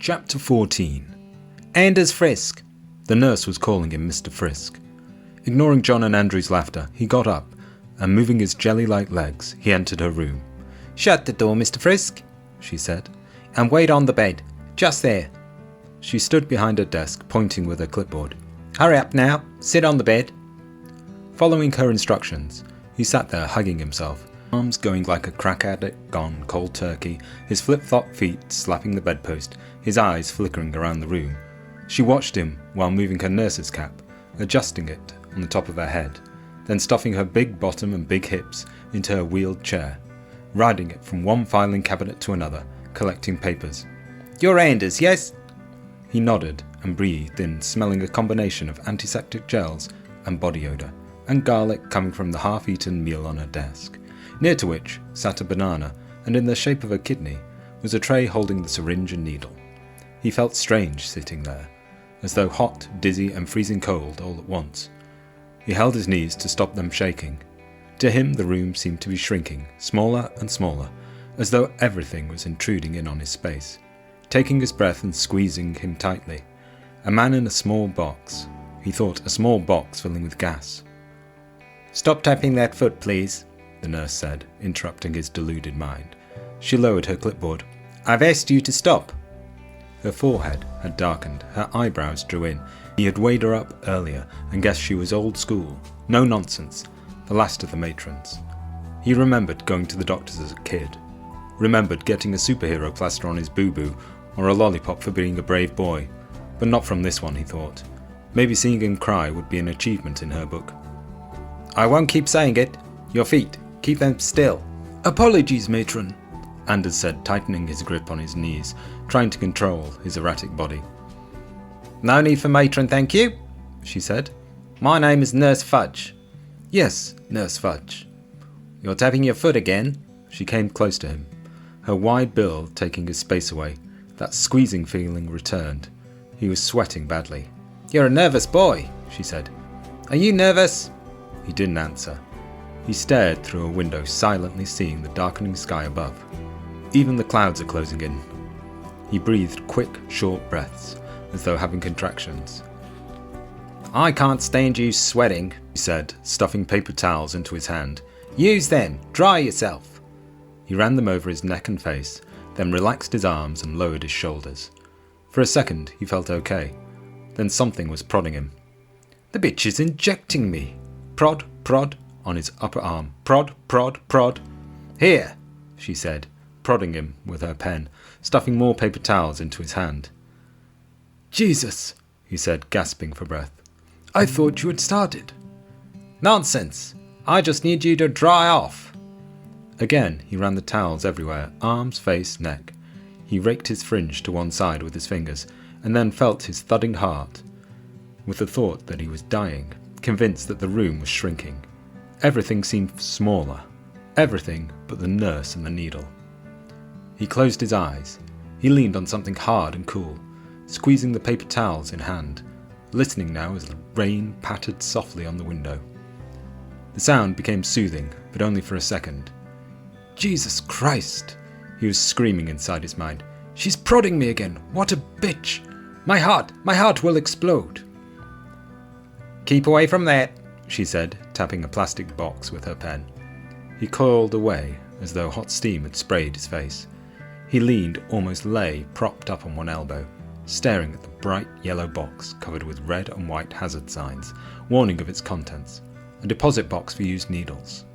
Chapter 14. Anders Frisk. The nurse was calling him Mr. Frisk. Ignoring John and Andrew's laughter, he got up, and moving his jelly-like legs, he entered her room. "Shut the door, Mr. Frisk," she said, "and wait on the bed. Just there." She stood behind her desk, pointing with her clipboard. "Hurry up now. Sit on the bed." Following her instructions, he sat there hugging himself, arms going like a crack addict gone cold turkey, his flip-flop feet slapping the bedpost, his eyes flickering around the room. She watched him while moving her nurse's cap, adjusting it on the top of her head, then stuffing her big bottom and big hips into her wheeled chair, riding it from one filing cabinet to another, collecting papers. "You're Anders, yes?" He nodded and breathed in, smelling a combination of antiseptic gels and body odour, and garlic coming from the half-eaten meal on her desk, near to which sat a banana, and in the shape of a kidney was a tray holding the syringe and needle. He felt strange sitting there, as though hot, dizzy and freezing cold all at once. He held his knees to stop them shaking. To him the room seemed to be shrinking, smaller and smaller, as though everything was intruding in on his space, taking his breath and squeezing him tightly. A man in a small box. He thought a small box filling with gas. "Stop tapping that foot, please," the nurse said, interrupting his deluded mind. She lowered her clipboard. "I've asked you to stop." Her forehead had darkened, her eyebrows drew in. He had weighed her up earlier and guessed she was old school, no nonsense, the last of the matrons. He remembered going to the doctors as a kid, remembered getting a superhero plaster on his boo-boo or a lollipop for being a brave boy, but not from this one, he thought. Maybe seeing him cry would be an achievement in her book. "I won't keep saying it. Your feet, keep them still." "Apologies, matron," Anders said, tightening his grip on his knees, trying to control his erratic body. "No need for matron, thank you," she said. "My name is Nurse Fudge." "Yes, Nurse Fudge." "You're tapping your foot again." She came close to him, her wide bill taking his space away. That squeezing feeling returned. He was sweating badly. "You're a nervous boy," she said. "Are you nervous?" He didn't answer. He stared through a window, silently seeing the darkening sky above. Even the clouds are closing in. He breathed quick, short breaths, as though having contractions. "I can't stand you sweating," he said, stuffing paper towels into his hand. "Use them. Dry yourself." He ran them over his neck and face, then relaxed his arms and lowered his shoulders. For a second, he felt okay. Then something was prodding him. "The bitch is injecting me." Prod, prod, on his upper arm. Prod, prod, prod. "Here," she said, prodding him with her pen, stuffing more paper towels into his hand. "Jesus," he said, gasping for breath. "I thought you had started." "Nonsense. I just need you to dry off." Again, he ran the towels everywhere, arms, face, neck. He raked his fringe to one side with his fingers, and then felt his thudding heart, with the thought that he was dying, convinced that the room was shrinking. Everything seemed smaller. Everything but the nurse and the needle. He closed his eyes. He leaned on something hard and cool, squeezing the paper towels in hand, listening now as the rain pattered softly on the window. The sound became soothing, but only for a second. "Jesus Christ," he was screaming inside his mind. "She's prodding me again. What a bitch. My heart will explode." "Keep away from that," she said, tapping a plastic box with her pen. He coiled away as though hot steam had sprayed his face. He leaned, almost lay, propped up on one elbow, staring at the bright yellow box covered with red and white hazard signs, warning of its contents, a deposit box for used needles.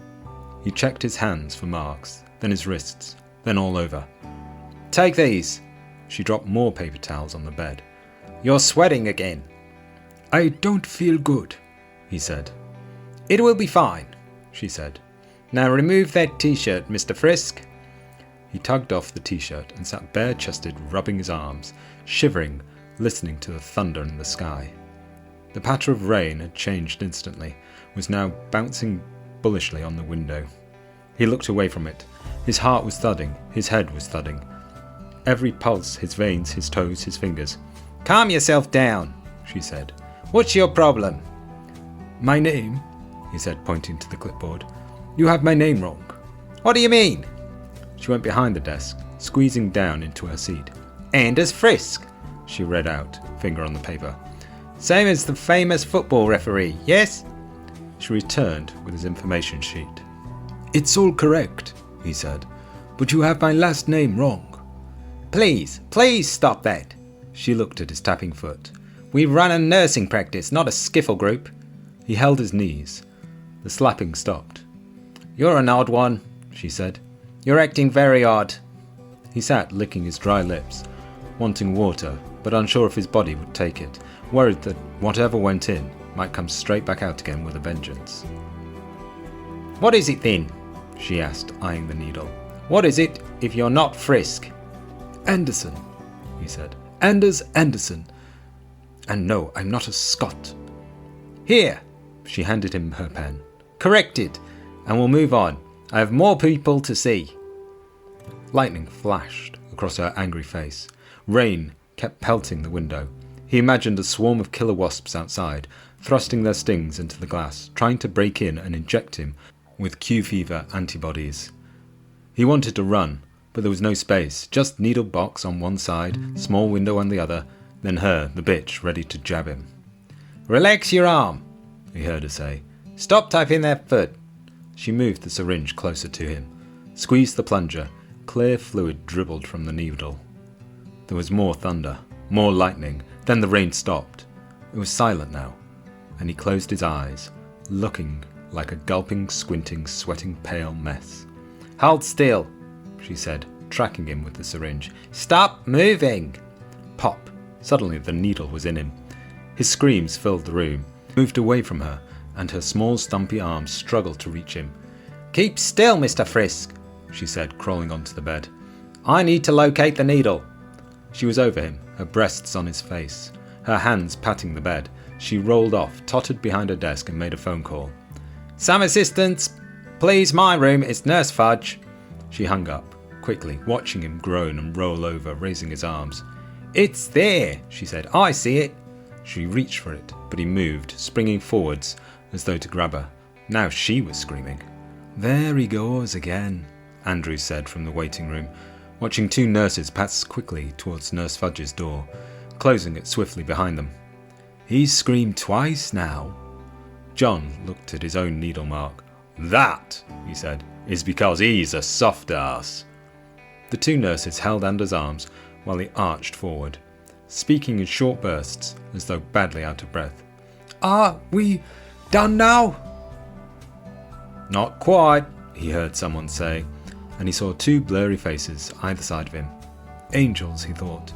He checked his hands for marks, then his wrists, then all over. "Take these." She dropped more paper towels on the bed. "You're sweating again." "I don't feel good," he said. "It will be fine," she said. "Now remove that t-shirt, Mr. Frisk." He tugged off the t-shirt and sat bare-chested, rubbing his arms, shivering, listening to the thunder in the sky. The patter of rain had changed instantly, was now bouncing bullishly on the window. He looked away from it. His heart was thudding, his head was thudding. Every pulse, his veins, his toes, his fingers. "Calm yourself down," she said. "What's your problem?" "My name," he said, pointing to the clipboard. "You have my name wrong." "What do you mean?" She went behind the desk, squeezing down into her seat. Anders Frisk, she read out, finger on the paper. Same as the famous football referee, yes? She returned with his information sheet. It's all correct, he said, but you have my last name wrong. Please stop that. She looked at his tapping foot. We run a nursing practice, not a skiffle group. He held his knees. The slapping stopped. You're an odd one, she said. You're acting very odd. He sat licking his dry lips, wanting water, but unsure if his body would take it, worried that whatever went in might come straight back out again with a vengeance. What is it then? She asked, eyeing the needle. What is it if you're not Frisk? Anderson, he said. Anders Anderson. And no, I'm not a Scot. Here, she handed him her pen. Correct it, and we'll move on. I have more people to see. Lightning flashed across her angry face. Rain kept pelting the window. He imagined a swarm of killer wasps outside, thrusting their stings into the glass, trying to break in and inject him with Q-fever antibodies. He wanted to run, but there was no space, just needle box on one side, small window on the other, then her, the bitch, ready to jab him. Relax your arm, he heard her say. Stop tapping that foot. She moved the syringe closer to him, squeezed the plunger. Clear fluid dribbled from the needle. There was more thunder, more lightning, then the rain stopped. It was silent now, and he closed his eyes, looking like a gulping, squinting, sweating, pale mess. Hold still, she said, tracking him with the syringe. Stop moving. Pop. Suddenly the needle was in him. His screams filled the room. He moved away from her, and her small, stumpy arms struggled to reach him. Keep still, Mr. Frisk, she said, crawling onto the bed. I need to locate the needle. She was over him, her breasts on his face, her hands patting the bed. She rolled off, tottered behind her desk and made a phone call. Some assistance. Please, my room, it's Nurse Fudge. She hung up, quickly, watching him groan and roll over, raising his arms. It's there, she said. I see it. She reached for it, but he moved, springing forwards, as though to grab her. Now she was screaming. There he goes again, Andrews said from the waiting room, watching two nurses pass quickly towards Nurse Fudge's door, closing it swiftly behind them. He's screamed twice now. John looked at his own needle mark. That, he said, is because he's a soft ass. The two nurses held Anders' arms while he arched forward, speaking in short bursts as though badly out of breath. Are we done now? Not quite, he heard someone say, and he saw two blurry faces either side of him. Angels, he thought,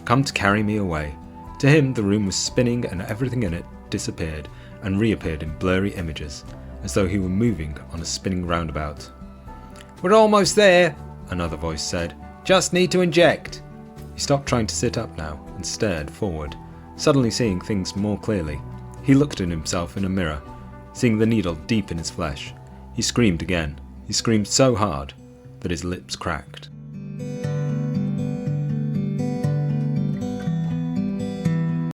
come to carry me away. To him the room was spinning and everything in it disappeared and reappeared in blurry images, as though he were moving on a spinning roundabout. We're almost there, another voice said. Just need to inject. He stopped trying to sit up now and stared forward, suddenly seeing things more clearly. He looked at himself in a mirror, seeing the needle deep in his flesh. He screamed again. He screamed so hard that his lips cracked.